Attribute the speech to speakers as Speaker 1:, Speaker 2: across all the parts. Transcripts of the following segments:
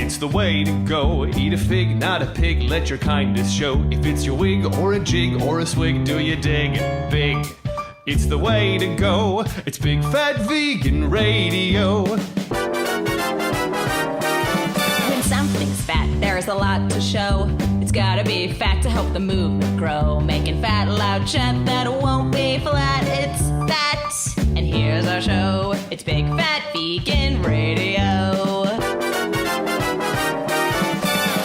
Speaker 1: It's the way to go. Eat a fig, not a pig. Let your kindness show. If it's your wig or a jig or a swig, do you dig? Big. It's the way to go. It's Big Fat Vegan Radio.
Speaker 2: When something's fat, there's a lot to show. It's gotta be fat to help the movement grow. Making fat loud chat that won't be flat. It's that. And here's our show. It's Big Fat Vegan Radio.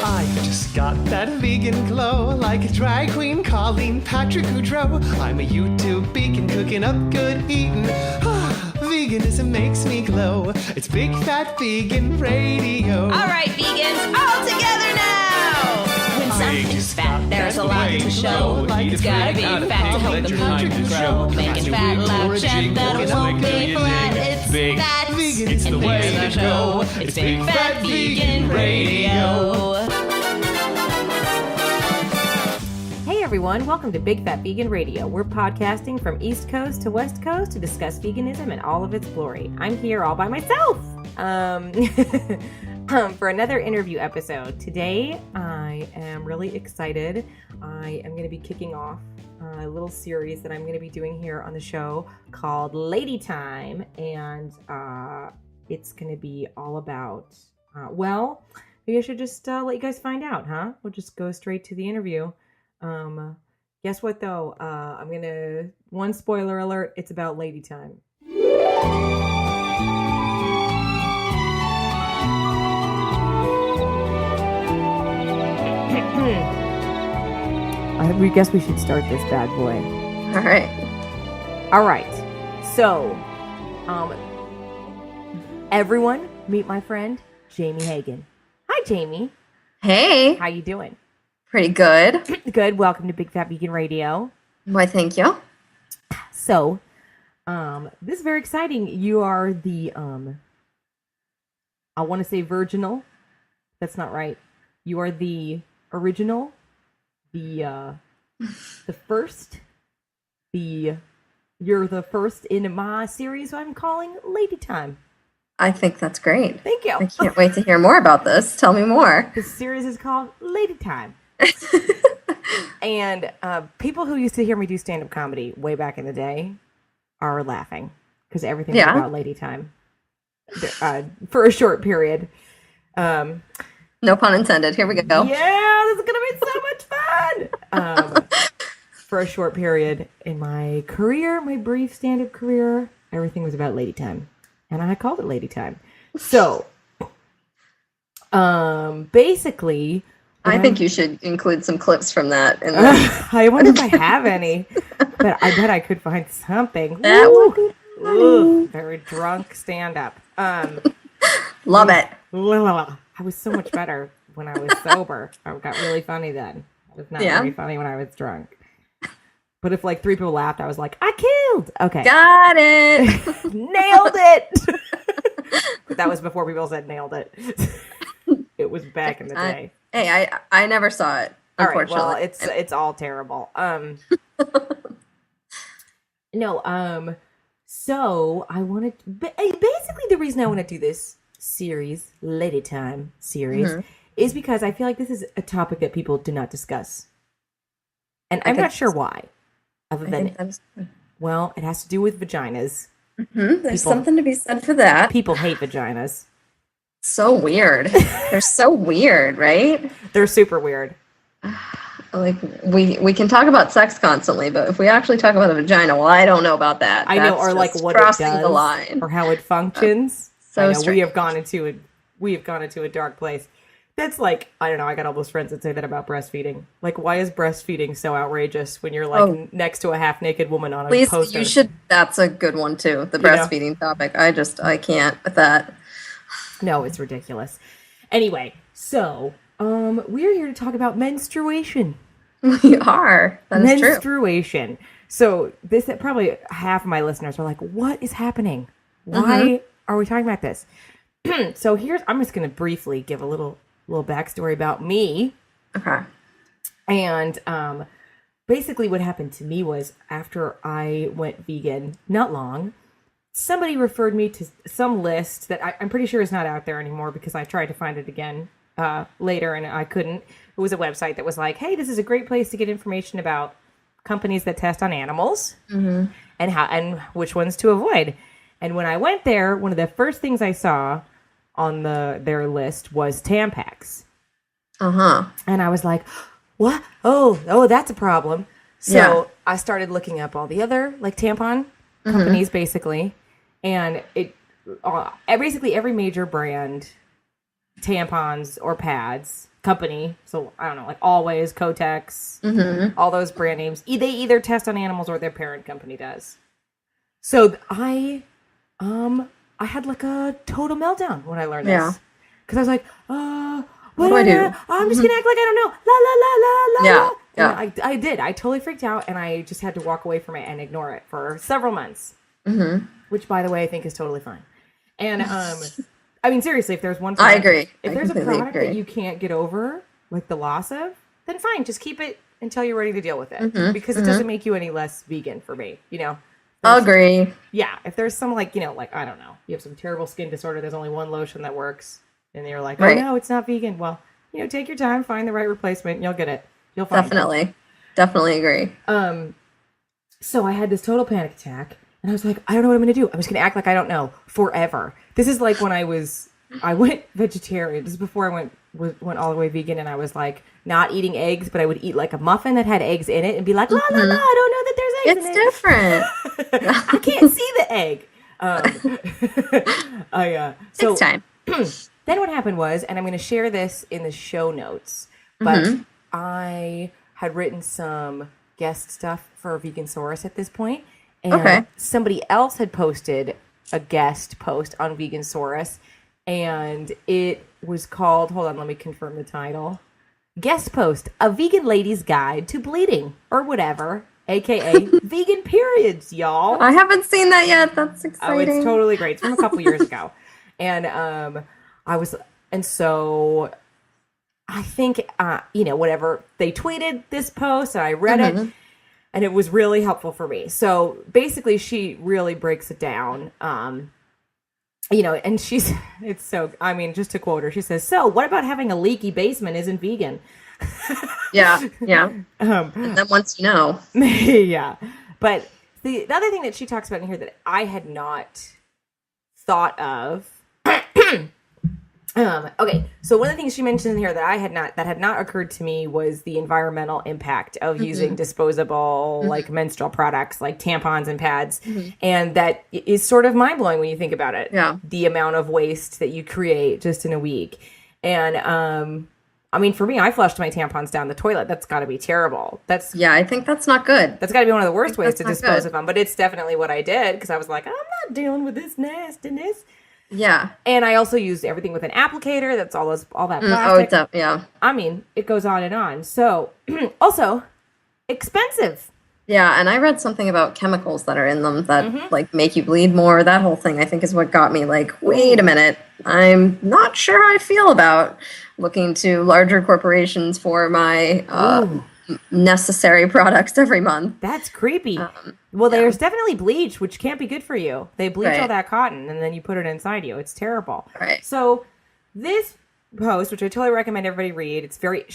Speaker 1: I just got that vegan glow, like a drag queen calling Patrick Goudreau. I'm a YouTube beacon cooking up good eating. Veganism makes me glow. It's Big Fat Vegan Radio.
Speaker 2: All right, vegans, all together now. When something's fat, there's a lot to show. It's gotta be fat to help the movement grow. Making fat loud chat that won't be flat. It's that.
Speaker 1: It's the way to go.
Speaker 2: It's Big Fat Vegan Radio.
Speaker 3: Hey everyone, welcome to Big Fat Vegan Radio. We're podcasting from East Coast to West Coast to discuss veganism in all of its glory. I'm here all by myself for another interview episode. Today, I am really excited. I am going to be kicking off a little series that I'm going to be doing here on the show called Lady Time, and it's going to be all about, maybe I should just let you guys find out, huh? We'll just go straight to the interview. Guess what though? One spoiler alert, it's about lady time. I guess we should start this bad boy. All right. So, everyone meet my friend, Jamie Hagen. Hi, Jamie.
Speaker 4: Hey.
Speaker 3: How you doing?
Speaker 4: Pretty good.
Speaker 3: Good. Welcome to Big Fat Vegan Radio.
Speaker 4: Why, thank you.
Speaker 3: So, this is very exciting. You are the, I want to say virginal. That's not right. You are the original, the first, you're the first in my series I'm calling Lady Time.
Speaker 4: I think that's great.
Speaker 3: Thank you.
Speaker 4: I can't wait to hear more about this. Tell me more.
Speaker 3: This series is called Lady Time. And people who used to hear me do stand-up comedy way back in the day are laughing because everything was about lady time for a short period.
Speaker 4: No pun intended. Here we go.
Speaker 3: Yeah, this is going to be so much fun. For a short period in my career, my brief stand-up career, everything was about lady time. And I called it Lady Time. So, basically...
Speaker 4: I think you should include some clips from that.
Speaker 3: I wonder if I have any, but I bet I could find something.
Speaker 4: That would be funny.
Speaker 3: Very drunk stand-up.
Speaker 4: Love it.
Speaker 3: I was so much better when I was sober. I got really funny then. I was not very funny when I was drunk. But if like 3 people laughed, I was like, I killed. Okay.
Speaker 4: Got it.
Speaker 3: Nailed it. But that was before people said nailed it. It was back in the day.
Speaker 4: I never saw it, unfortunately.
Speaker 3: All right, well, it's all terrible. So I wanted basically the reason I want to do this series, Lady Time series, is because I feel like this is a topic that people do not discuss. And I'm not sure why. Other than, well, it has to do with vaginas.
Speaker 4: There's something to be said for that.
Speaker 3: People hate vaginas.
Speaker 4: So weird. They're so weird, right?
Speaker 3: They're super weird.
Speaker 4: Like we can talk about sex constantly, but if we actually talk about a vagina, well, I don't know about that.
Speaker 3: I know, or like what
Speaker 4: crossing
Speaker 3: it does,
Speaker 4: the line,
Speaker 3: or how it functions.
Speaker 4: So
Speaker 3: we have gone into a dark place. That's like, I don't know. I got all those friends that say that about breastfeeding. Like, why is breastfeeding so outrageous when you're like next to a half naked woman on a poster?
Speaker 4: Please, you should. That's a good one too. The breastfeeding topic. I can't with that.
Speaker 3: No, it's ridiculous. Anyway, so we're here to talk about menstruation.
Speaker 4: We are. That is true.
Speaker 3: Menstruation. So this probably half of my listeners are like, "What is happening? Why are we talking about this?" So I'm just going to briefly give a little backstory about me.
Speaker 4: Okay.
Speaker 3: And basically what happened to me was after I went vegan, not long, somebody referred me to some list that I'm pretty sure is not out there anymore because I tried to find it again later and I couldn't. It was a website that was like, hey, this is a great place to get information about companies that test on animals and which ones to avoid. And when I went there, one of the first things I saw on their list was Tampax. And I was like, what? Oh, that's a problem. So I started looking up all the other like tampon companies basically. And it basically every major brand tampons or pads company. So I don't know, like Always, Kotex, all those brand names. They either test on animals or their parent company does. So I had like a total meltdown when I learned this. Because I was like, what do I do? I'm just gonna act like I don't know. La la la la la. And I did. I totally freaked out, and I just had to walk away from it and ignore it for several months. Which, by the way, I think is totally fine. And I mean, seriously, if there's one product,
Speaker 4: I agree.
Speaker 3: If there's a product that you can't get over, like the loss of, then fine, just keep it until you're ready to deal with it, because it doesn't make you any less vegan for me. You know.
Speaker 4: Agree.
Speaker 3: Yeah, if there's some like like I don't know, you have some terrible skin disorder. There's only one lotion that works, and you're like, oh no, it's not vegan. Well, take your time, find the right replacement, and you'll get it. You'll find it.
Speaker 4: Definitely agree.
Speaker 3: So I had this total panic attack, and I was like, I don't know what I'm going to do. I'm just going to act like I don't know forever. This is like when I went vegetarian. This is before I went all the way vegan, and I was like not eating eggs, but I would eat like a muffin that had eggs in it, and be like, la la la, I don't know that there's eggs in it.
Speaker 4: It's different.
Speaker 3: I can't see the egg. So
Speaker 4: It's time.
Speaker 3: Then what happened was, and I'm going to share this in the show notes, but I had written some guest stuff for Vegansaurus at this point, and somebody else had posted a guest post on Vegansaurus, and it was called, hold on, let me confirm the title. Guest post, A Vegan Lady's Guide to Bleeding, or whatever, aka vegan periods, y'all.
Speaker 4: I haven't seen that yet. That's exciting.
Speaker 3: Oh, it's totally great. It's from a couple years ago. And so I think, whatever, they tweeted this post and I read it, and it was really helpful for me. So basically she really breaks it down. And just to quote her, she says, so what about having a leaky basement isn't vegan?
Speaker 4: Yeah. And then once you know.
Speaker 3: Yeah. But the other thing that she talks about in here that I had not thought of. Okay, so one of the things she mentioned in here that had not occurred to me was the environmental impact of using disposable like menstrual products like tampons and pads, and that is sort of mind blowing when you think about it.
Speaker 4: Yeah,
Speaker 3: the amount of waste that you create just in a week, and I mean, for me, I flushed my tampons down the toilet. That's got to be terrible.
Speaker 4: I think that's not good.
Speaker 3: That's got to be one of the worst ways to dispose of them. But it's definitely what I did because I was like, I'm not dealing with this nastiness.
Speaker 4: Yeah.
Speaker 3: And I also used everything with an applicator. That's all that plastic.
Speaker 4: Oh, yeah.
Speaker 3: I mean, it goes on and on. So, also, expensive.
Speaker 4: Yeah, and I read something about chemicals that are in them that, like, make you bleed more. That whole thing, I think, is what got me, like, wait a minute. I'm not sure how I feel about looking to larger corporations for my necessary products every month.
Speaker 3: That's creepy. There's definitely bleach, which can't be good for you. They bleach all that cotton, and then you put it inside you. It's terrible.
Speaker 4: Right.
Speaker 3: So this post, which I totally recommend everybody read, it's very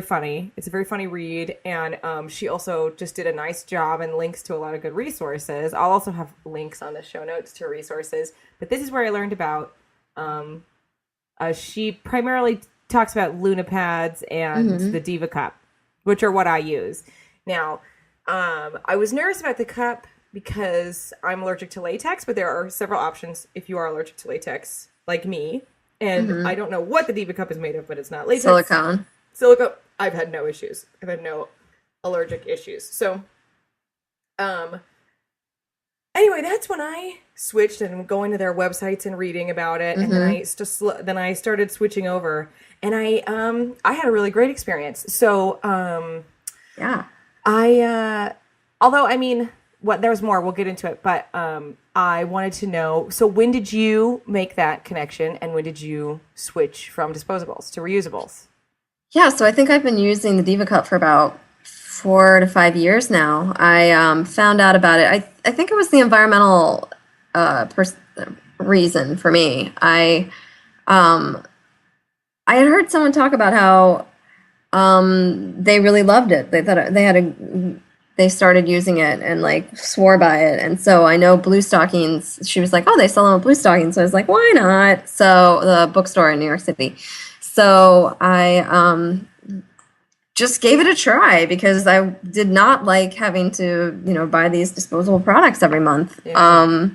Speaker 3: funny. It's a very funny read, and she also just did a nice job and links to a lot of good resources. I'll also have links on the show notes to resources, but this is where I learned about. She primarily talks about Lunapads and the Diva Cup, which are what I use. Now, I was nervous about the cup because I'm allergic to latex, but there are several options if you are allergic to latex, like me. And I don't know what the Diva Cup is made of, but it's not latex.
Speaker 4: Silicone.
Speaker 3: I've had no issues. I've had no allergic issues. So, anyway, that's when I switched and going to their websites and reading about it. And then I started switching over, and I had a really great experience. So, although, I mean, there's more, we'll get into it, but I wanted to know, so when did you make that connection, and when did you switch from disposables to reusables?
Speaker 4: Yeah, so I think I've been using the Diva Cup for about 4 to 5 years now. I found out about it. I think it was the environmental reason for me. I had heard someone talk about how they really loved it. They thought they started using it and like swore by it. And so I know Blue Stockings, she was like, oh, they sell them at Blue Stockings. So I was like, why not? So the bookstore in New York City. So I just gave it a try because I did not like having to, buy these disposable products every month. Yeah.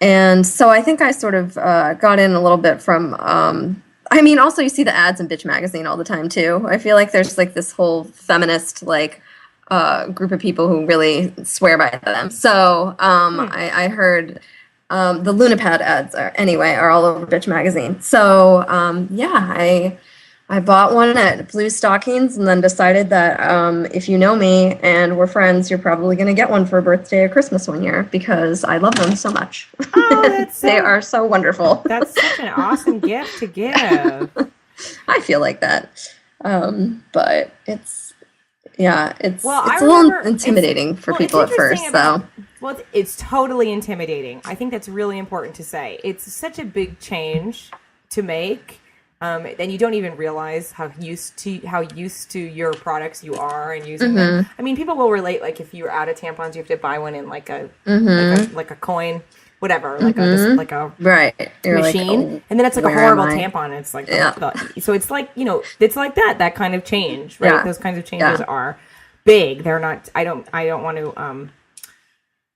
Speaker 4: And so I think I sort of got in a little bit from, also you see the ads in Bitch Magazine all the time too. I feel like there's like this whole feminist group of people who really swear by them. So I heard the Lunapad ads are all over Bitch Magazine. So I bought one at Blue Stockings and then decided that if you know me and we're friends, you're probably going to get one for a birthday or Christmas one year because I love them so much.
Speaker 3: Oh,
Speaker 4: they are so wonderful.
Speaker 3: That's such an awesome gift to give.
Speaker 4: I feel like that. But it's a little intimidating for people at first.
Speaker 3: It's totally intimidating. I think that's really important to say. It's such a big change to make. And you don't even realize how used to your products you are and using them. I mean, people will relate. Like if you're out of tampons, you have to buy one in like a coin, whatever, like a
Speaker 4: right
Speaker 3: machine, and then it's like a horrible tampon. And it's like so it's like it's like that kind of change, right? Yeah. Those kinds of changes are big. They're not. I don't want to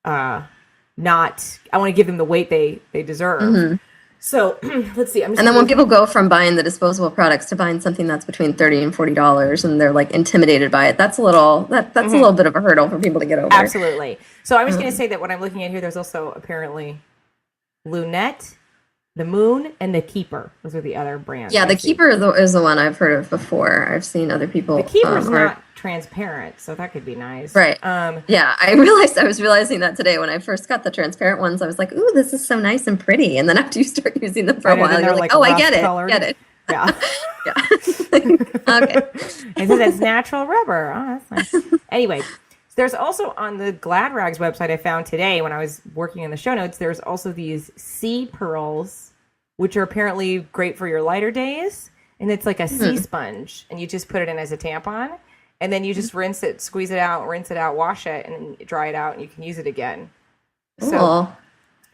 Speaker 3: I want to give them the weight they deserve. So let's see.
Speaker 4: And then when people go from buying the disposable products to buying something that's between $30 and $40, and they're like intimidated by it, that's a little bit of a hurdle for people to get over.
Speaker 3: Absolutely. So I was going to say that what I'm looking at here, there's also apparently Lunette, the Moon, and the Keeper. Those are the other brands.
Speaker 4: Yeah, the Keeper is the one I've heard of before. I've seen other people.
Speaker 3: The Keeper's not transparent, so that could be nice.
Speaker 4: Right. Yeah, I was realizing that today when I first got the transparent ones. I was like, ooh, this is so nice and pretty. And then after you start using them for a while, you're like, oh, I get it. Yeah. Yeah. Okay.
Speaker 3: And so that's natural rubber. Oh, that's nice. Anyway, there's also on the Gladrags website I found today when I was working in the show notes, there's also these sea pearls, which are apparently great for your lighter days. And it's like a sea sponge, and you just put it in as a tampon. And then you just rinse it, squeeze it out, wash it, and dry it out, and you can use it again. So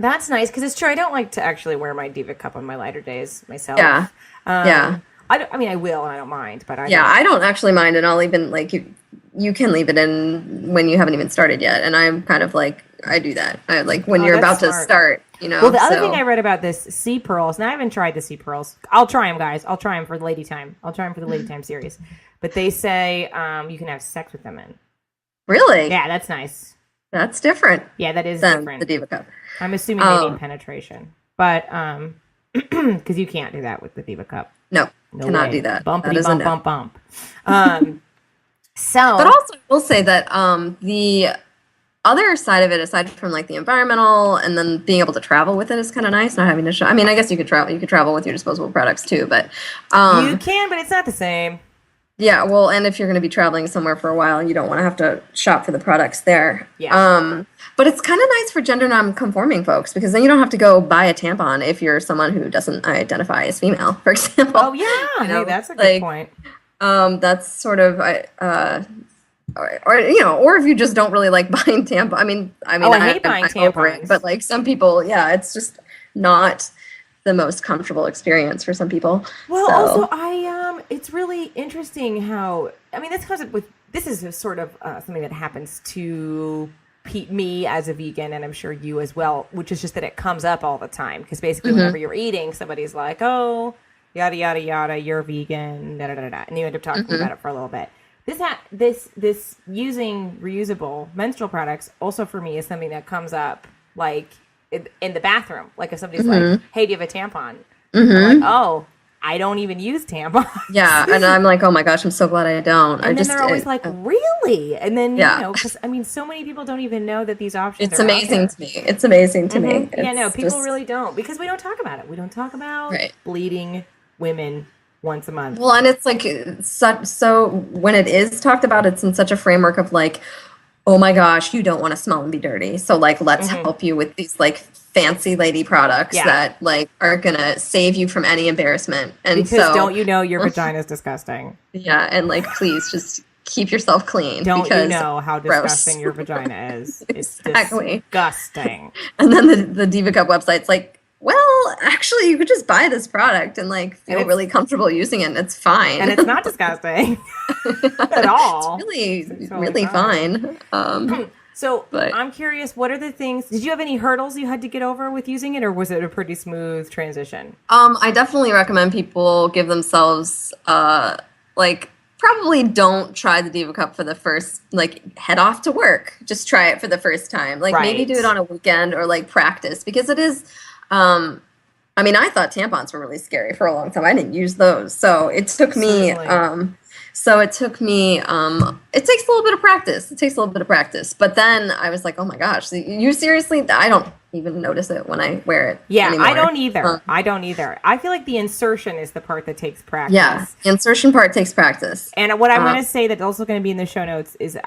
Speaker 3: that's nice, because it's true. I don't like to actually wear my Diva Cup on my lighter days myself.
Speaker 4: Yeah.
Speaker 3: I will, and I don't mind. But
Speaker 4: I don't actually mind, and I'll even, like, you can leave it in when you haven't even started yet. And I'm kind of like, I do that. I like when you're about to start,
Speaker 3: Well, the other thing I read about this sea pearls, and I haven't tried the sea pearls. I'll try them, guys. I'll try them for the Lady Time. I'll try them for the Lady Time series. But they say you can have sex with them in.
Speaker 4: Really?
Speaker 3: Yeah, that's nice.
Speaker 4: That's different.
Speaker 3: Yeah, that is
Speaker 4: than
Speaker 3: different.
Speaker 4: The Diva Cup.
Speaker 3: I'm assuming they mean penetration. But, because you can't do that with the Diva Cup.
Speaker 4: No cannot do that.
Speaker 3: Bumpity
Speaker 4: that
Speaker 3: bump, bump, bump.
Speaker 4: But also, I will say that the other side of it, aside from like the environmental and then being able to travel with it, is kind of nice. Not having to I mean, I guess you could travel with your disposable products too, but
Speaker 3: you can, but it's not the same.
Speaker 4: Yeah, well, and if you're going to be traveling somewhere for a while, you don't want to have to shop for the products there.
Speaker 3: Yeah.
Speaker 4: But it's kind of nice for gender non-conforming folks, because then you don't have to go buy a tampon if you're someone who doesn't identify as female, for example.
Speaker 3: Oh yeah, hey, that's a good point.
Speaker 4: That's sort of or if you just don't really like buying tampons. I mean,
Speaker 3: I hate buying tampons,
Speaker 4: but like some people, it's just not the most comfortable experience for some people.
Speaker 3: Well, also it's really interesting how, I mean, this is sort of something that happens to me as a vegan, and I'm sure you as well, which is just that it comes up all the time, because basically whenever you're eating, somebody's like, oh, yada yada yada, you're vegan, da da da da, and you end up talking about it for a little bit. This using reusable menstrual products also for me is something that comes up like in the bathroom. Like if somebody's like, hey, do you have a tampon? I'm like, oh, I don't even use tampons.
Speaker 4: Yeah, and I'm like, oh my gosh, I'm so glad I don't.
Speaker 3: And then they're always like, really? And then, because I mean, so many people don't even know that these options are
Speaker 4: amazing to me. It's amazing to me.
Speaker 3: People really don't, because we don't talk about it. We don't talk about bleeding women once a month.
Speaker 4: Well, and it's like so when it is talked about, it's in such a framework of like, oh my gosh, you don't want to smell and be dirty. So like, let's
Speaker 3: Mm-hmm.
Speaker 4: help you with these like fancy lady products that like are gonna save you from any embarrassment. And
Speaker 3: Because
Speaker 4: so
Speaker 3: don't you know your vagina is disgusting?
Speaker 4: yeah, and like please just keep yourself clean.
Speaker 3: Don't
Speaker 4: because
Speaker 3: you know how
Speaker 4: gross.
Speaker 3: disgusting your vagina is? It's
Speaker 4: Exactly.
Speaker 3: disgusting.
Speaker 4: And then the Diva Cup website's like, well, actually, you could just buy this product and like feel really comfortable using it, and it's fine.
Speaker 3: And it's not disgusting at all.
Speaker 4: It's
Speaker 3: totally
Speaker 4: really fine.
Speaker 3: So
Speaker 4: But-
Speaker 3: I'm curious, what are the things, did you have any hurdles you had to get over with using it, or was it a pretty smooth transition?
Speaker 4: I definitely recommend people give themselves like probably don't try the Diva Cup for the first, like head off to work. Just try it for the first time. Like maybe do it on a weekend or like practice, because it is I mean, I thought tampons were really scary for a long time. I didn't use those. So it took me it takes a little bit of practice. But then I was like, oh my gosh, you seriously, I don't even notice it when I wear it.
Speaker 3: Yeah,
Speaker 4: anymore.
Speaker 3: I don't either. I feel like the insertion is the part that takes practice.
Speaker 4: Yeah, the insertion part takes practice.
Speaker 3: And what I'm going to say that's also going to be in the show notes is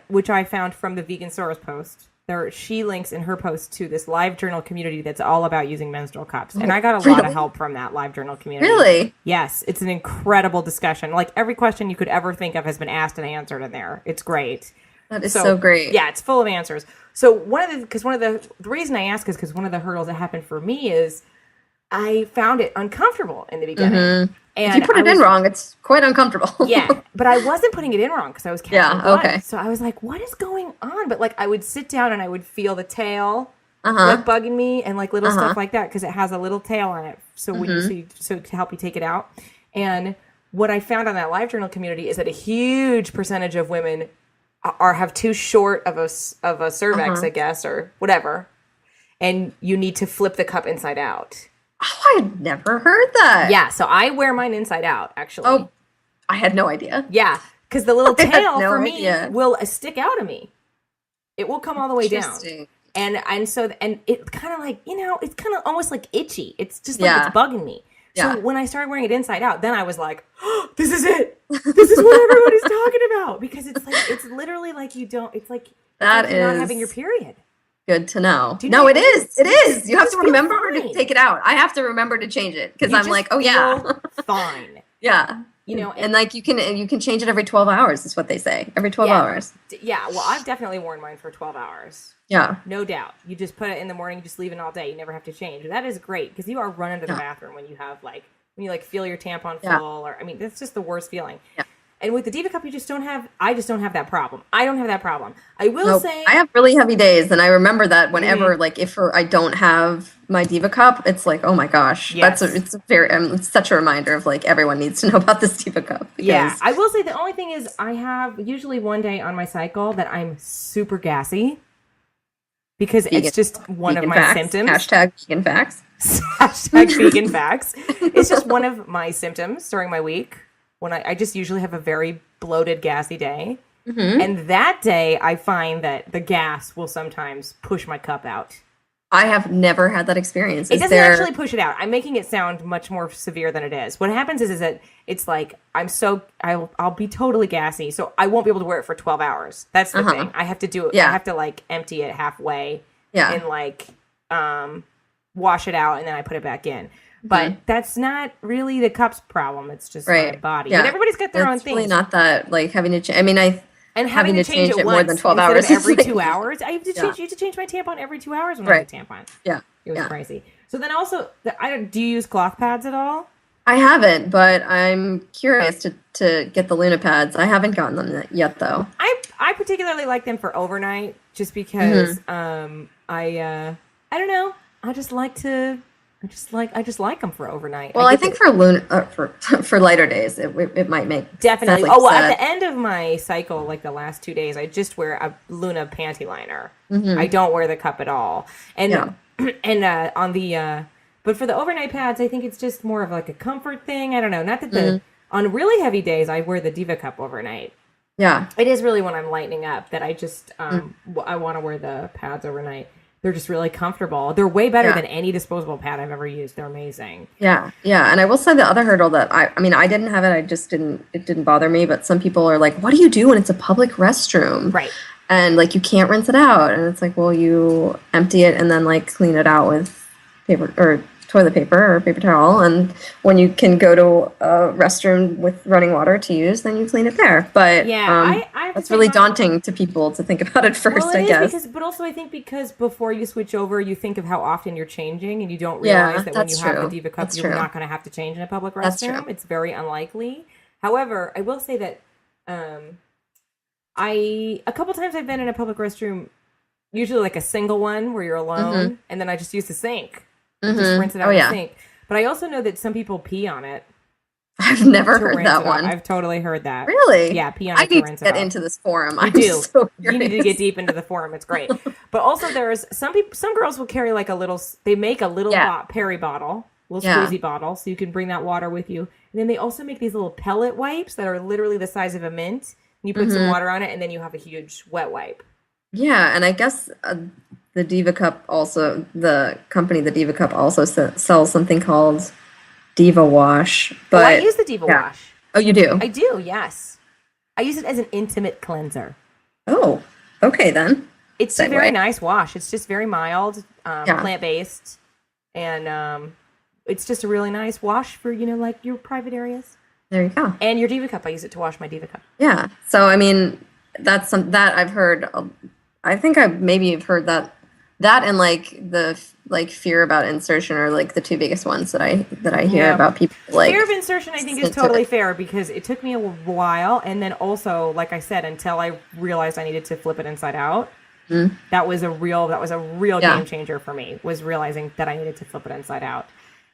Speaker 3: which I found from the Vegansaurus post. She links in her post to this Livejournal community that's all about using menstrual cups. And I got a lot of help from that Livejournal community.
Speaker 4: Really?
Speaker 3: Yes. It's an incredible discussion. Like every question you could ever think of has been asked and answered in there. It's great.
Speaker 4: That is so great.
Speaker 3: Yeah, it's full of answers. So the reason I ask is because one of the hurdles that happened for me is I found it uncomfortable in the beginning.
Speaker 4: Mm-hmm.
Speaker 3: And
Speaker 4: if you put it in wrong, it's quite uncomfortable.
Speaker 3: Yeah, but I wasn't putting it in wrong because I was catching blood.
Speaker 4: Okay.
Speaker 3: So I was like, what is going on? But like I would sit down and I would feel the tail like bugging me and like little stuff like that because it has a little tail on it. So when so to help you take it out. And what I found on that Livejournal community is that a huge percentage of women have too short of a cervix, I guess, or whatever. And you need to flip the cup inside out.
Speaker 4: Oh, I'd never heard that.
Speaker 3: Yeah, so I wear mine inside out, actually.
Speaker 4: Oh, I had no idea.
Speaker 3: Yeah, because the little tail
Speaker 4: no
Speaker 3: for
Speaker 4: idea.
Speaker 3: me will stick out of me. It will come all the way down. And it's kind of like, it's kind of almost like itchy. It's just like it's bugging me.
Speaker 4: Yeah.
Speaker 3: So when I started wearing it inside out, then I was like, oh, this is it. This is what everybody's talking about. Because it's literally like you're not having your period.
Speaker 4: Good to know.
Speaker 3: No,
Speaker 4: it is. It is. You have to
Speaker 3: feel
Speaker 4: remember
Speaker 3: fine.
Speaker 4: to take it out. I have to remember to change it because I'm like, oh yeah,
Speaker 3: fine.
Speaker 4: yeah. And like you can change it every 12 hours. Is what they say. Every 12 hours.
Speaker 3: Yeah. Well, I've definitely worn mine for 12 hours.
Speaker 4: Yeah.
Speaker 3: No doubt. You just put it in the morning. You just leave it all day. You never have to change. That is great because you are running to the bathroom when you have when you feel your tampon full or that's just the worst feeling. Yeah. And with the Diva Cup, I just don't have that problem. I don't have that problem. I will say
Speaker 4: I have really heavy days, and I remember that whenever, if I don't have my Diva Cup, it's like, oh my gosh, it's such a reminder of like everyone needs to know about this Diva Cup.
Speaker 3: Yeah, I will say the only thing is I have usually one day on my cycle that I'm super gassy because it's just one of my symptoms.
Speaker 4: Hashtag vegan facts.
Speaker 3: Hashtag vegan facts. It's just one of my symptoms during my week. When I just usually have a very bloated, gassy day. Mm-hmm. And that day, I find that the gas will sometimes push my cup out.
Speaker 4: I have never had that experience.
Speaker 3: It doesn't actually push it out. I'm making it sound much more severe than it is. What happens is that it's like, I'll be totally gassy, so I won't be able to wear it for 12 hours. That's the thing. I have to do it. Yeah. I have to empty it halfway and wash it out, and then I put it back in. But that's not really the cup's problem. It's just my body. Yeah. But everybody's got their own things.
Speaker 4: It's really not that having to change. I mean, having to change it more than 12
Speaker 3: instead
Speaker 4: hours
Speaker 3: of every 2 hours. I have to change my tampon every 2 hours when I have a tampon. Yeah, it was crazy. So then also, do you use cloth pads at all?
Speaker 4: I haven't, but I'm curious to get the Lunapads. I haven't gotten them yet, though.
Speaker 3: I particularly like them for overnight, just because I don't know. I just like them for overnight.
Speaker 4: Well, I think for lighter days, it might make
Speaker 3: definitely.
Speaker 4: sense,
Speaker 3: At the end of my cycle, like the last 2 days, I just wear a Luna panty liner. Mm-hmm. I don't wear the cup at all. And but for the overnight pads, I think it's just more of like a comfort thing. I don't know. Not that on really heavy days, I wear the Diva Cup overnight. Yeah, it is really when I'm lightening up that I just I want to wear the pads overnight. They're just really comfortable. They're way better than any disposable pad I've ever used. They're amazing. Yeah, yeah. And I will say the other hurdle that I didn't have it. It didn't bother me. But some people are like, "What do you do when it's a public restroom?" Right.
Speaker 4: and like you can't rinse it out, and it's like, well, you empty it and then like clean it out with paper or toilet paper or paper towel, and when you can go to a restroom with running water to use, then you clean it there. But
Speaker 3: Yeah, I have to
Speaker 4: it's
Speaker 3: say
Speaker 4: really
Speaker 3: mine-
Speaker 4: daunting to people to think about it first,
Speaker 3: Well, it
Speaker 4: I
Speaker 3: is
Speaker 4: guess.
Speaker 3: but also I think because before you switch over, you think of how often you're changing, and you don't
Speaker 4: Yeah,
Speaker 3: realize that when you
Speaker 4: that's
Speaker 3: have
Speaker 4: true.
Speaker 3: the Diva Cup,
Speaker 4: That's
Speaker 3: you're
Speaker 4: true.
Speaker 3: not going to have to change in a public
Speaker 4: That's
Speaker 3: restroom.
Speaker 4: true.
Speaker 3: It's very unlikely. However, I will say that a couple times I've been in a public restroom, usually like a single one where you're alone, and then I just use the sink. Just rinse it out
Speaker 4: Oh,
Speaker 3: in
Speaker 4: yeah.
Speaker 3: the sink. But I also know that some people pee on it.
Speaker 4: I've never
Speaker 3: to
Speaker 4: heard
Speaker 3: rinse
Speaker 4: that
Speaker 3: it out.
Speaker 4: one.
Speaker 3: I've totally heard that.
Speaker 4: Really?
Speaker 3: Yeah, pee on
Speaker 4: I
Speaker 3: it to
Speaker 4: need to
Speaker 3: rinse it
Speaker 4: get
Speaker 3: out.
Speaker 4: into this forum.
Speaker 3: You
Speaker 4: I'm
Speaker 3: do.
Speaker 4: so
Speaker 3: You need to
Speaker 4: curious.
Speaker 3: get deep into the forum. It's great. But also, there's some people. Some girls will carry like a little. They make a little Perry bottle, little squeezy bottle, so you can bring that water with you. And then they also make these little pellet wipes that are literally the size of a mint. You put some water on it, and then you have a huge wet wipe.
Speaker 4: Yeah, and I guess the Diva Cup also, the company, the Diva Cup also sells something called Diva Wash. But
Speaker 3: I use the Diva Wash.
Speaker 4: Oh, you do?
Speaker 3: I do. Yes, I use it as an intimate cleanser.
Speaker 4: Oh, okay then.
Speaker 3: It's a
Speaker 4: Segue.
Speaker 3: very nice wash. It's just very mild, plant-based, and it's just a really nice wash for, like your private areas.
Speaker 4: There you go.
Speaker 3: And your Diva Cup. I use it to wash my Diva Cup.
Speaker 4: Yeah. So I mean, that's that I've heard. I think I maybe have heard that and like the fear about insertion are like the two biggest ones that I hear about people like.
Speaker 3: Fear of insertion, I think, is totally fair because it took me a while, and then also, like I said, until I realized I needed to flip it inside out. That was a real game changer for me. Was realizing that I needed to flip it inside out,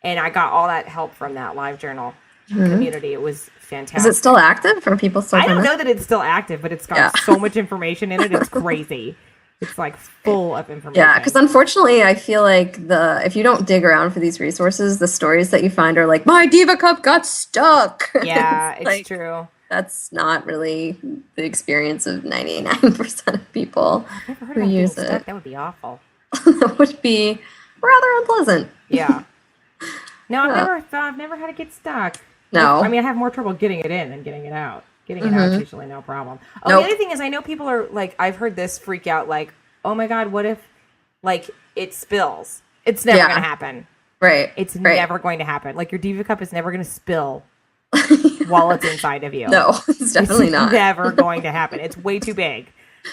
Speaker 3: and I got all that help from that Livejournal community. It was fantastic.
Speaker 4: Is it still active for people still?
Speaker 3: I don't know that it's still active, but it's got so much information in it. It's crazy. It's like full of information.
Speaker 4: Yeah, because unfortunately, I feel like if you don't dig around for these resources, the stories that you find are like, my Diva Cup got stuck.
Speaker 3: Yeah, it's
Speaker 4: like,
Speaker 3: true.
Speaker 4: That's not really the experience of 99% of people
Speaker 3: I've never heard
Speaker 4: who
Speaker 3: about being
Speaker 4: use
Speaker 3: stuck.
Speaker 4: it.
Speaker 3: That would be awful.
Speaker 4: That would be rather unpleasant.
Speaker 3: Yeah. No, I've never had it get stuck.
Speaker 4: No.
Speaker 3: I mean, I have more trouble getting it in than getting it out. Getting it out is usually no problem. Oh,
Speaker 4: Nope.
Speaker 3: the other thing is, I know people are like, I've heard this freak out, like, oh my God, what if, like, it spills? It's never going to happen.
Speaker 4: Right.
Speaker 3: It's
Speaker 4: right.
Speaker 3: never going to happen. Like, your Diva Cup is never going to spill while it's inside of you.
Speaker 4: No, it's definitely
Speaker 3: It's
Speaker 4: not.
Speaker 3: never going to happen. It's way too big.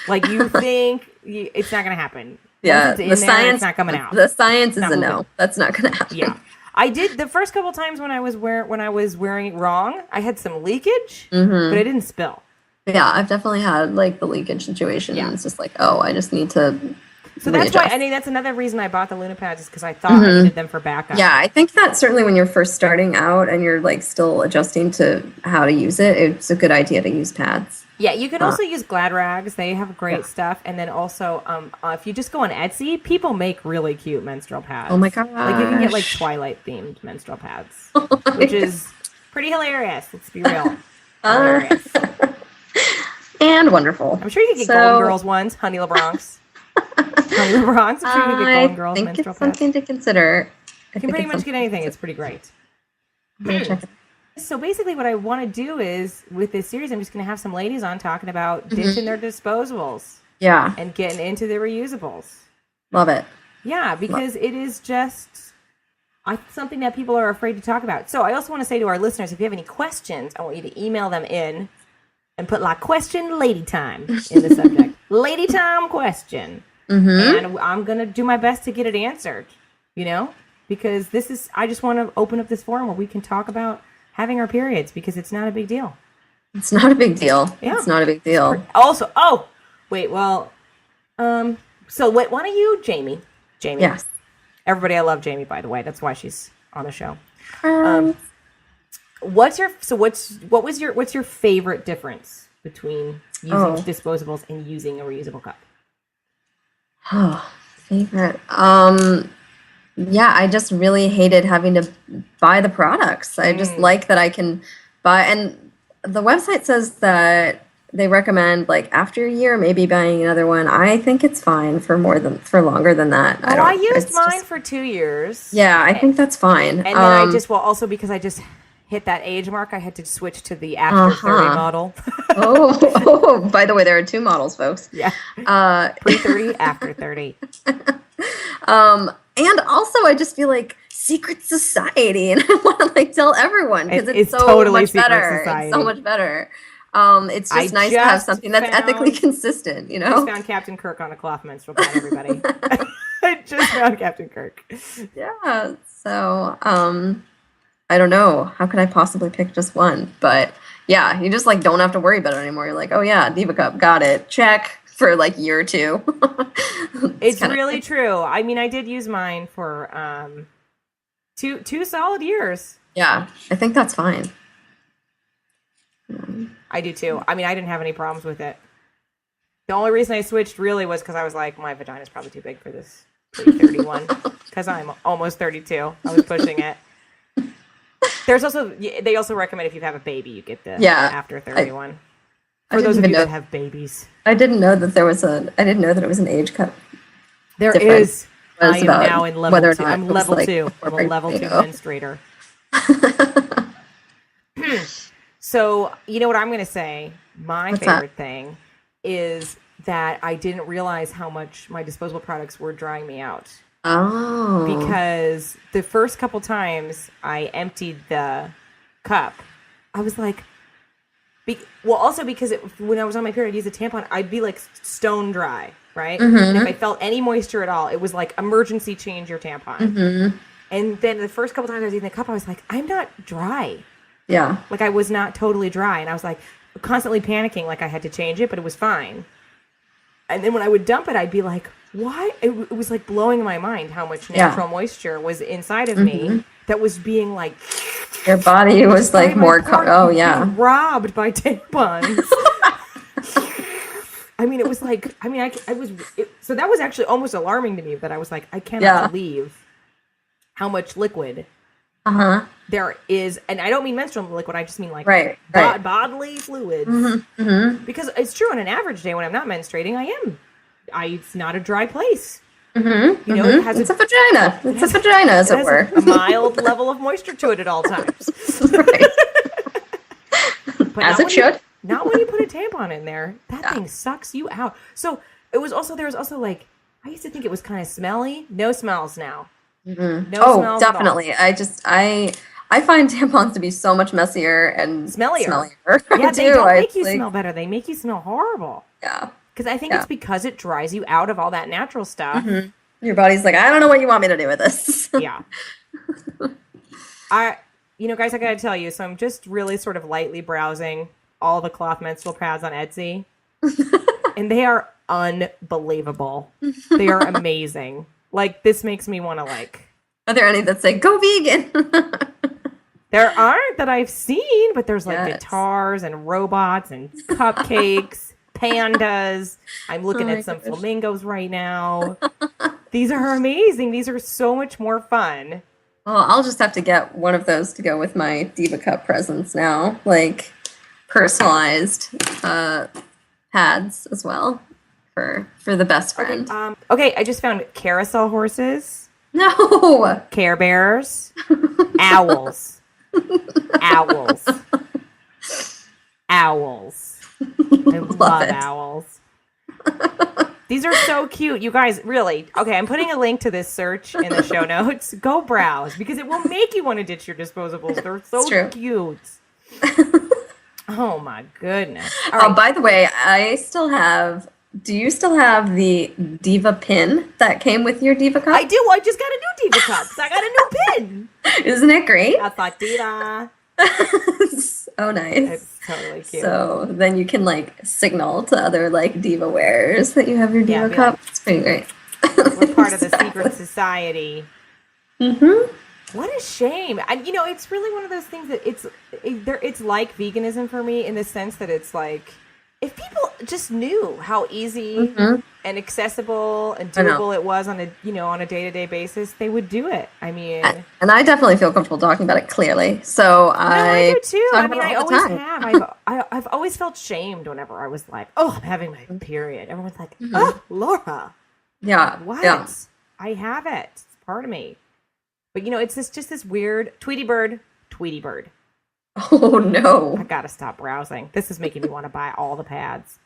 Speaker 3: Like, you think it's not going to happen.
Speaker 4: Yeah,
Speaker 3: Once it's in
Speaker 4: the
Speaker 3: there,
Speaker 4: science.
Speaker 3: it's not coming out.
Speaker 4: The science is
Speaker 3: not
Speaker 4: a
Speaker 3: moving.
Speaker 4: no. That's not going to happen.
Speaker 3: Yeah, I did the first couple times when I was wearing it wrong. I had some leakage, but it didn't spill.
Speaker 4: Yeah, I've definitely had like the leakage situation.
Speaker 3: Yeah.
Speaker 4: And it's just like, oh, I just need to.
Speaker 3: So that's why that's another reason I bought the Lunapads is because I thought I needed them for backup.
Speaker 4: Yeah, I think that certainly when you're first starting out and you're like still adjusting to how to use it, it's a good idea to use pads.
Speaker 3: Yeah, you can also use Gladrags. They have great stuff. And then also, if you just go on Etsy, people make really cute menstrual pads.
Speaker 4: Oh my gosh.
Speaker 3: Like you can get like Twilight-themed menstrual pads, which is pretty hilarious. Let's be real. Hilarious.
Speaker 4: And wonderful.
Speaker 3: I'm sure you could get Golden Girls ones, Honey LaBronx. Honey LaBronx. I'm sure you could get Golden Girls
Speaker 4: I think
Speaker 3: menstrual
Speaker 4: it's
Speaker 3: pads.
Speaker 4: something to consider.
Speaker 3: You can pretty much get anything. It's pretty great.
Speaker 4: Check it.
Speaker 3: So basically what I want to do is, with this series, I'm just going to have some ladies on talking about ditching their disposables
Speaker 4: Yeah,
Speaker 3: and getting into the reusables.
Speaker 4: love it.
Speaker 3: Yeah, because it is just something that people are afraid to talk about. So I also want to say to our listeners, if you have any questions, I want you to email them in and put like question lady time in the subject. Lady time question. And I'm going to do my best to get it answered, because I just want to open up this forum where we can talk about having our periods, because it's not a big deal.
Speaker 4: It's not a big deal.
Speaker 3: Yeah.
Speaker 4: It's not a big deal.
Speaker 3: Also, so why don't you, Jamie?
Speaker 4: Yes.
Speaker 3: Everybody, I love Jamie, by the way. That's why she's on the show. What's your favorite difference between using disposables and using a reusable cup?
Speaker 4: Oh, favorite. Yeah, I just really hated having to buy the products. I just like that I can buy, and the website says that they recommend like after a year maybe buying another one. I think it's fine for longer than that.
Speaker 3: Well, I used mine for 2 years.
Speaker 4: Yeah, I think that's fine.
Speaker 3: And then also because I just hit that age mark, I had to switch to the after 30 model.
Speaker 4: By the way, there are 2 models, folks.
Speaker 3: Yeah. Pre-30, after 30.
Speaker 4: And also, I just feel like secret society, and I want to like tell everyone because it's so
Speaker 3: totally
Speaker 4: much better.
Speaker 3: society.
Speaker 4: It's so much better. It's just nice to have something that's ethically consistent, you know?
Speaker 3: I just found Captain Kirk on a cloth menstrual pad, everybody. I just found Captain Kirk.
Speaker 4: Yeah. So, I don't know. How could I possibly pick just one? But yeah, you just like don't have to worry about it anymore. You're like, oh yeah, Diva Cup, got it. Check for like year or 2.
Speaker 3: It's really true. I mean, I did use mine for two solid years.
Speaker 4: Yeah, I think that's fine.
Speaker 3: I do too. I mean, I didn't have any problems with it. The only reason I switched really was because I was like, my vagina's probably too big for this pre-31 because I'm almost 32. I was pushing it. They also recommend if you have a baby, you get the after 31. For those of you that have babies.
Speaker 4: I didn't know that there was I didn't know that it was an age cut.
Speaker 3: There is. I am now in level 2. I'm level
Speaker 4: like
Speaker 3: 2. I'm a level 2 menstruator. So, you know what I'm going to say? My favorite thing is that I didn't realize how much my disposable products were drying me out.
Speaker 4: Oh.
Speaker 3: Because the first couple times I emptied the cup, I was like, also because when I was on my period, I'd use a tampon, I'd be like stone dry, right?
Speaker 4: Mm-hmm.
Speaker 3: And if I felt any moisture at all, it was like emergency change your tampon.
Speaker 4: Mm-hmm.
Speaker 3: And then the first couple times I was using the cup, I was like, I'm not dry.
Speaker 4: Yeah.
Speaker 3: Like I was not totally dry. And I was like constantly panicking like I had to change it, but it was fine. And then when I would dump it, I'd be like, why? It was like blowing my mind how much natural moisture was inside of me that was being like...
Speaker 4: Your body was like more...
Speaker 3: robbed by tampons. I mean, it was like... I mean, so that was actually almost alarming to me that I was like, I cannot believe how much liquid there is. And I don't mean menstrual liquid. I just mean like bodily fluids.
Speaker 4: Mm-hmm. Mm-hmm.
Speaker 3: Because it's true on an average day when I'm not menstruating, it's not a dry place.
Speaker 4: Mm-hmm.
Speaker 3: You know, it has
Speaker 4: a vagina. It's a vagina, as it were.
Speaker 3: A mild level of moisture to it at all times.
Speaker 4: Right.
Speaker 3: But
Speaker 4: as it should.
Speaker 3: Not when you put a tampon in there. That thing sucks you out. So there was also like, I used to think it was kind of smelly. No smells now.
Speaker 4: Mm-hmm.
Speaker 3: No smells
Speaker 4: definitely. I find tampons to be so much messier and
Speaker 3: smellier.
Speaker 4: Yeah,
Speaker 3: they don't make you smell better. They make you smell horrible.
Speaker 4: Yeah.
Speaker 3: Because I think it's because it dries you out of all that natural stuff.
Speaker 4: Mm-hmm. Your body's like, I don't know what you want me to do with this.
Speaker 3: Yeah. Guys, I gotta tell you, so I'm just really sort of lightly browsing all the cloth menstrual pads on Etsy. And they are unbelievable. They are amazing. Like, this makes me want to like...
Speaker 4: Are there any that say, go vegan?
Speaker 3: There aren't that I've seen, but there's like guitars and robots and cupcakes, pandas. I'm looking at some flamingos right now. These are amazing. These are so much more fun.
Speaker 4: Well, I'll just have to get one of those to go with my Diva Cup presents now. Like, personalized pads as well for the best friend.
Speaker 3: Okay, I just found carousel horses.
Speaker 4: No!
Speaker 3: Care Bears. Owls. Owls. Owls. I love owls. These are so cute. You guys, really. Okay, I'm putting a link to this search in the show notes. Go browse because it will make you want to ditch your disposables. They're so cute. Oh my goodness. All right.
Speaker 4: By the way, do you still have the Diva pin that came with your Diva Cup?
Speaker 3: I do. I just got a new Diva Cup. I got a new pin.
Speaker 4: Isn't it great?
Speaker 3: I thought, Diva.
Speaker 4: Oh, nice.
Speaker 3: It's totally cute.
Speaker 4: So then you can like signal to other like Diva wearers that you have your Diva Cup. It's pretty great.
Speaker 3: We're part of the secret society.
Speaker 4: Mm-hmm.
Speaker 3: What a shame. And it's really one of those things that it's like veganism for me in the sense that it's like, if people just knew how easy and accessible and doable it was on a day-to-day basis, they would do it. I mean,
Speaker 4: and I definitely feel comfortable talking about it clearly. So I
Speaker 3: do too. I mean, I always have. I've always felt shamed whenever I was like, "Oh, I'm having my period." Everyone's like, "Oh, Laura."
Speaker 4: Yeah.
Speaker 3: What?
Speaker 4: Yeah.
Speaker 3: I have it. It's part of me. But it's just this weird Tweety bird.
Speaker 4: Oh no.
Speaker 3: I gotta stop browsing. This is making me want to buy all the pads.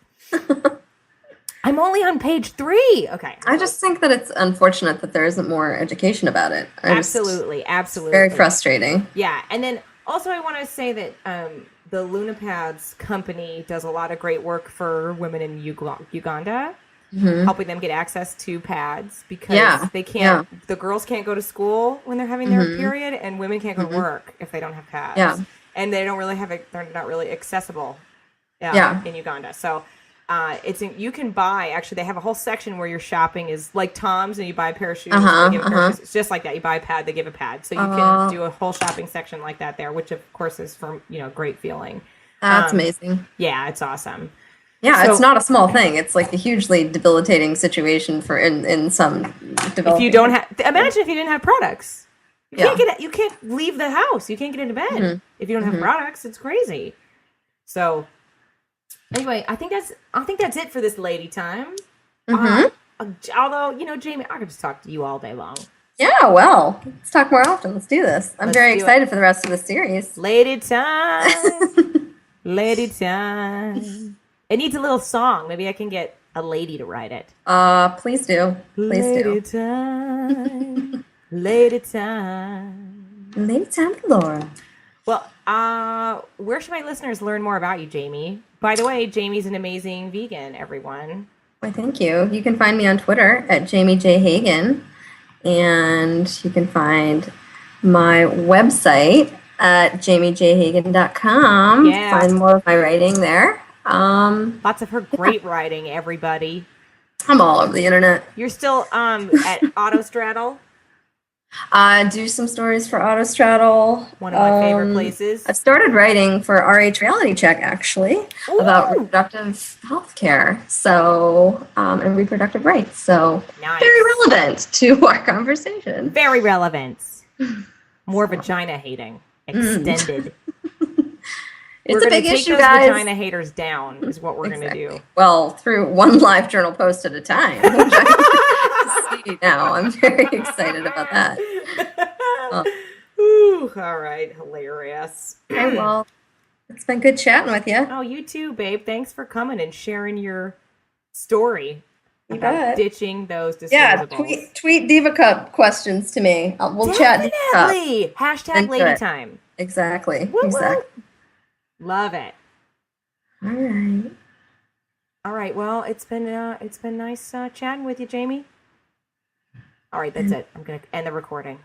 Speaker 3: I'm only on page 3. Okay.
Speaker 4: I just think that it's unfortunate that there isn't more education about it.
Speaker 3: Absolutely.
Speaker 4: Very frustrating.
Speaker 3: Yeah. And then also I want to say that the Lunapads company does a lot of great work for women in Uganda, helping them get access to pads because they can't, the girls can't go to school when they're having their period, and women can't go to work if they don't have pads.
Speaker 4: Yeah.
Speaker 3: And they don't really they're not really accessible in Uganda. So you can buy, actually, they have a whole section where your shopping is like Tom's, and you buy a pair of shoes. They give a pair of shoes. It's just like that. You buy a pad, they give a pad. So you can do a whole shopping section like that there, which of course is for, great feeling.
Speaker 4: That's amazing.
Speaker 3: Yeah, it's awesome.
Speaker 4: Yeah, so, it's not a small thing. It's like a hugely debilitating situation for in some developing.
Speaker 3: If you don't have, imagine if you didn't have products. You can't leave the house. You can't get into bed if you don't have products. It's crazy. So anyway, I think that's it for this lady time. Although, Jamie, I could just talk to you all day long.
Speaker 4: Yeah, well, let's talk more often. Let's do this. I'm very excited for the rest of the series.
Speaker 3: Lady time. Lady time. It needs a little song. Maybe I can get a lady to write it.
Speaker 4: Please do. Please
Speaker 3: lady
Speaker 4: do.
Speaker 3: Time. Lady time.
Speaker 4: Lady time, Laura.
Speaker 3: Well, where should my listeners learn more about you, Jamie? By the way, Jamie's an amazing vegan, everyone.
Speaker 4: Why, thank you. You can find me on Twitter at Jamie J. Hagen. And you can find my website at jamiejhagen.com.
Speaker 3: Yeah.
Speaker 4: Find more of my writing there.
Speaker 3: Lots of her great writing, everybody.
Speaker 4: I'm all over the internet.
Speaker 3: You're still at Autostraddle?
Speaker 4: Do some stories for Autostraddle.
Speaker 3: One of my favorite places.
Speaker 4: I've started writing for RH Reality Check, actually, about reproductive health care, and reproductive rights. So very relevant to our conversation.
Speaker 3: Very relevant. More vagina hating. Extended.
Speaker 4: It's a big issue, guys.
Speaker 3: Those vagina haters down is what we're going to do.
Speaker 4: Well, through one Livejournal post at a time. See now, I'm very excited about that.
Speaker 3: Ooh, all right, hilarious.
Speaker 4: Okay, well, it's been good chatting with you.
Speaker 3: Oh, you too, babe. Thanks for coming and sharing your story about ditching those disposables.
Speaker 4: Yeah, tweet Diva Cup questions to me. We'll chat Diva Cup.
Speaker 3: Hashtag lady time.
Speaker 4: Exactly.
Speaker 3: Woo-woo.
Speaker 4: Exactly.
Speaker 3: Love it. All right. Well, it's been nice chatting with you, Jamie. All right, that's it. I'm gonna end the recording.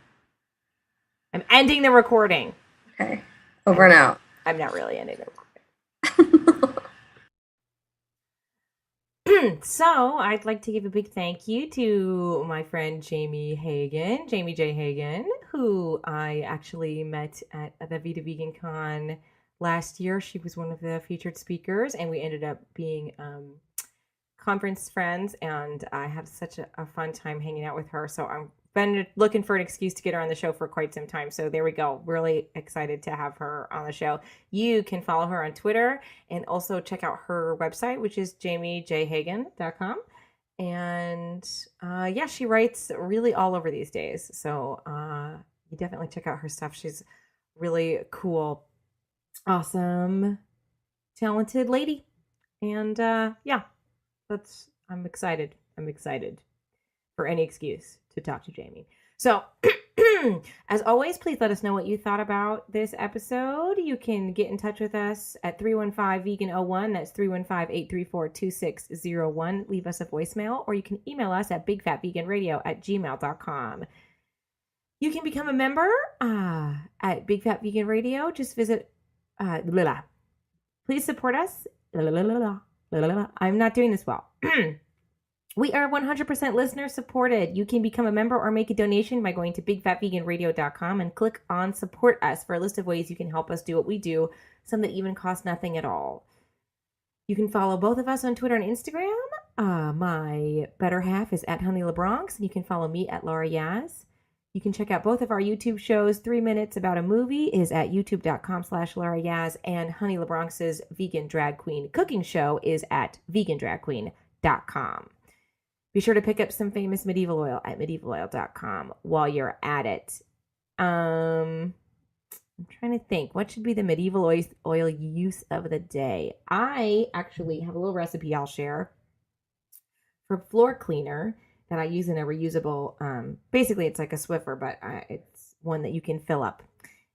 Speaker 3: I'm ending the recording.
Speaker 4: Okay. Over and out.
Speaker 3: I'm not really ending the recording. So I'd like to give a big thank you to my friend Jamie Hagen, Jamie J. Hagen, who I actually met at the Vita Vegan Con last year. She was one of the featured speakers, and we ended up being conference friends, and I had such a fun time hanging out with her. So I've been looking for an excuse to get her on the show for quite some time. So there we go. Really excited to have her on the show. You can follow her on Twitter and also check out her website, which is jamiejhagen.com. And she writes really all over these days. So you definitely check out her stuff. She's really cool, awesome, talented lady. And I'm excited. I'm excited for any excuse to talk to Jamie. So, as always, please let us know what you thought about this episode. You can get in touch with us at 315-VEGAN-01. That's 315-834-2601. Leave us a voicemail, or you can email us at bigfatveganradio@gmail.com. You can become a member at Big Fat Vegan Radio. Just visit Please support us. I'm not doing this well. We are 100% listener supported. You can become a member or make a donation by going to bigfatveganradio.com and click on support us for a list of ways you can help us do what we do, some that even cost nothing at all. You can follow both of us on Twitter and Instagram. My better half is at Honey LaBronx, and you can follow me at Laura Yaz. You can check out both of our YouTube shows. 3 Minutes About a Movie is at youtube.com/Laura Yaz, and Honey LaBronx's Vegan Drag Queen cooking show is at vegandragqueen.com. Be sure to pick up some famous medieval oil at medievaloil.com while you're at it. I'm trying to think. What should be the medieval oil use of the day? I actually have a little recipe I'll share for floor cleaner that I use in a reusable, basically it's like a Swiffer, but it's one that you can fill up.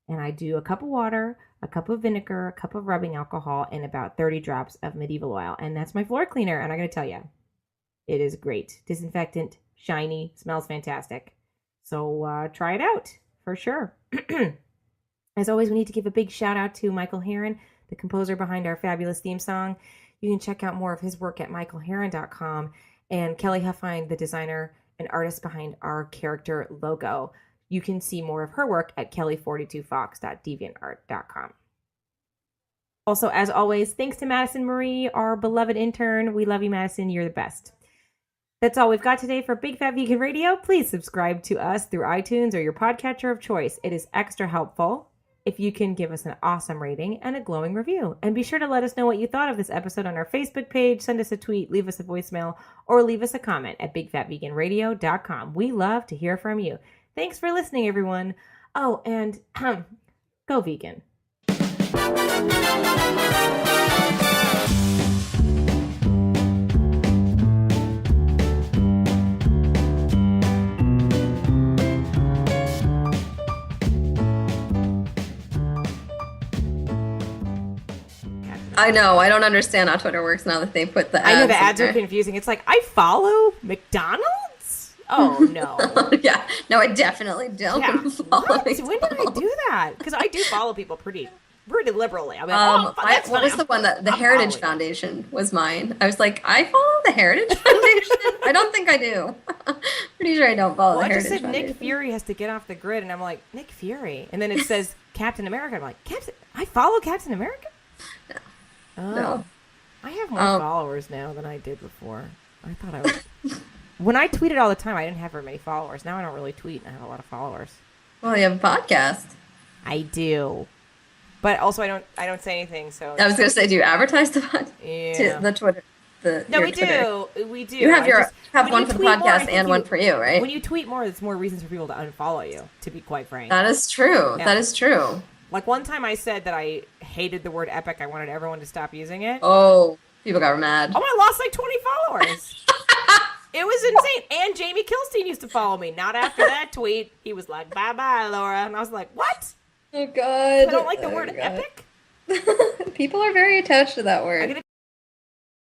Speaker 3: And I do a cup of water, a cup of vinegar, a cup of rubbing alcohol, and about 30 drops of medieval oil. And that's my floor cleaner. And I got to tell you, it is great. Disinfectant, shiny, smells fantastic. So try it out for sure. As always, we need to give a big shout out to Michael Harren, the composer behind our fabulous theme song. You can check out more of his work at michaelharren.com. And Kelly Huffine, the designer and artist behind our character logo. You can see more of her work at kelly42fox.deviantart.com. Also, as always, thanks to Madison Marie, our beloved intern. We love you, Madison. You're the best. That's all we've got today for Big Fat Vegan Radio. Please subscribe to us through iTunes or your podcatcher of choice. It is extra helpful if you can give us an awesome rating and a glowing review. And be sure to let us know what you thought of this episode on our Facebook page. Send us a tweet, leave us a voicemail, or leave us a comment at bigfatveganradio.com. We love to hear from you. Thanks for listening, everyone. Oh, and go vegan.
Speaker 4: I know. I don't understand how Twitter works now that they put the ads.
Speaker 3: I know the ads
Speaker 4: in
Speaker 3: are
Speaker 4: there.
Speaker 3: confusing. It's like, I follow McDonald's? Oh, no.
Speaker 4: Yeah. No, I definitely don't follow
Speaker 3: What? When did I
Speaker 4: McDonald's.
Speaker 3: do that? Because I do follow people pretty liberally. I'm like, that's
Speaker 4: what
Speaker 3: funny.
Speaker 4: was the one that the
Speaker 3: I'm
Speaker 4: Heritage
Speaker 3: following.
Speaker 4: Foundation was mine? I was like, I follow the Heritage Foundation? I don't think I do. Pretty sure I don't follow
Speaker 3: Well,
Speaker 4: the
Speaker 3: I just
Speaker 4: Heritage
Speaker 3: said
Speaker 4: Foundation.
Speaker 3: Nick Fury has to get off the grid, and I'm like, Nick Fury? And then it says Captain America. I'm like, I follow Captain America?
Speaker 4: No.
Speaker 3: Oh.
Speaker 4: No.
Speaker 3: I have more followers now than I did before. I thought I was... When I tweeted all the time, I didn't have very many followers. Now I don't really tweet, and I have a lot of followers.
Speaker 4: Well, you have a podcast.
Speaker 3: I do. But also, I don't say anything, so...
Speaker 4: I was going to say, do you advertise the podcast?
Speaker 3: Yeah.
Speaker 4: To the Twitter.
Speaker 3: No,
Speaker 4: your
Speaker 3: we
Speaker 4: Twitter.
Speaker 3: do. We do.
Speaker 4: You have
Speaker 3: when
Speaker 4: one
Speaker 3: you
Speaker 4: for the
Speaker 3: tweet more, I
Speaker 4: podcast
Speaker 3: think
Speaker 4: and one for you, right?
Speaker 3: When you tweet more, it's more reasons for people to unfollow you, to be quite frank.
Speaker 4: That is true.
Speaker 3: Yeah.
Speaker 4: That is true.
Speaker 3: Like one time I said that I hated the word epic. I wanted everyone to stop using it.
Speaker 4: Oh, people got mad.
Speaker 3: Oh, I lost like 20 followers. It was insane. And Jamie Kilstein used to follow me. Not after that tweet. He was like, bye-bye, Laura. And I was like, what?
Speaker 4: Oh, God.
Speaker 3: I don't like the word epic?
Speaker 4: People are very attached to that word.
Speaker 3: I'm gonna